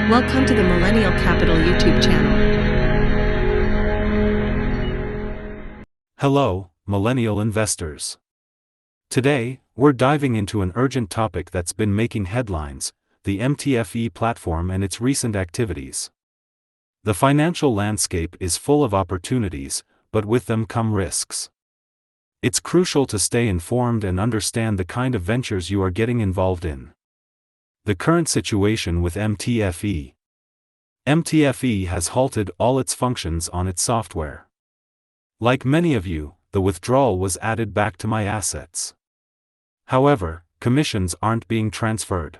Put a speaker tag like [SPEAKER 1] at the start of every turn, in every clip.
[SPEAKER 1] Welcome to the Millennial Capital YouTube channel.
[SPEAKER 2] Hello, Millennial investors. Today, we're diving into an urgent topic that's been making headlines: the MTFE platform and its recent activities. The financial landscape is full of opportunities, but with them come risks. It's crucial to stay informed and understand the kind of ventures you are getting involved in. The current situation with MTFE. MTFE has halted all its functions on its software. Like many of you, the withdrawal was added back to my assets. However, commissions aren't being transferred.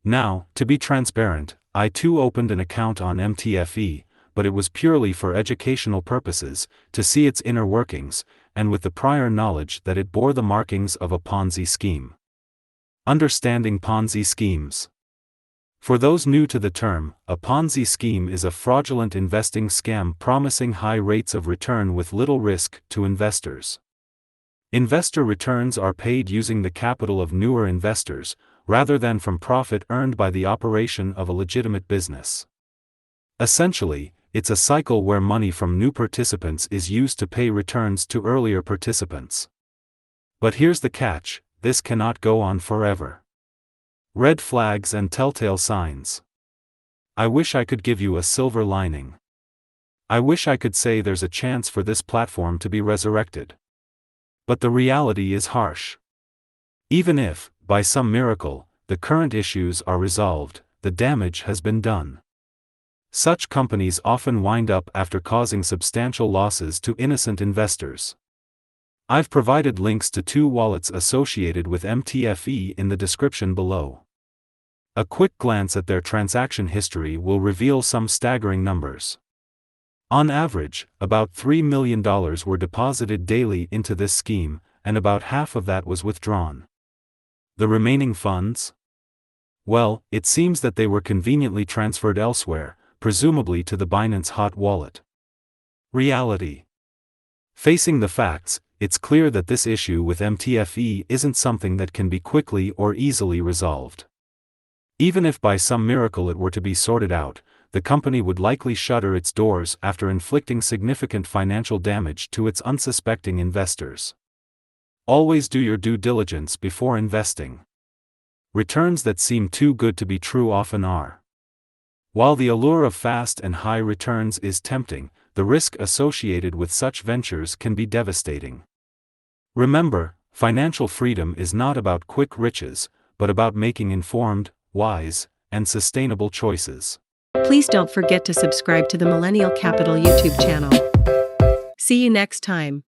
[SPEAKER 2] Now, to be transparent, I too opened an account on MTFE, but it was purely for educational purposes, to see its inner workings, and with the prior knowledge that it bore the markings of a Ponzi scheme. Understanding Ponzi schemes. For those new to the term, a Ponzi scheme is a fraudulent investing scam promising high rates of return with little risk to investors. Investor returns are paid using the capital of newer investors, rather than from profit earned by the operation of a legitimate business. Essentially, it's a cycle where money from new participants is used to pay returns to earlier participants. But here's the catch: this cannot go on forever. Red flags and telltale signs. I wish I could give you a silver lining. I wish I could say there's a chance for this platform to be resurrected. But the reality is harsh. Even if, by some miracle, the current issues are resolved, the damage has been done. Such companies often wind up after causing substantial losses to innocent investors. I've provided links to 2 wallets associated with MTFE in the description below. A quick glance at their transaction history will reveal some staggering numbers. On average, about $3 million were deposited daily into this scheme, and about half of that was withdrawn. The remaining funds? Well, it seems that they were conveniently transferred elsewhere, presumably to the Binance hot wallet. Reality. Facing the facts, it's clear that this issue with MTFE isn't something that can be quickly or easily resolved. Even if by some miracle it were to be sorted out, the company would likely shutter its doors after inflicting significant financial damage to its unsuspecting investors. Always do your due diligence before investing. Returns that seem too good to be true often are. While the allure of fast and high returns is tempting, the risk associated with such ventures can be devastating. Remember, financial freedom is not about quick riches, but about making informed, wise, and sustainable choices.
[SPEAKER 1] Please don't forget to subscribe to the Millennial Capital YouTube channel. See you next time.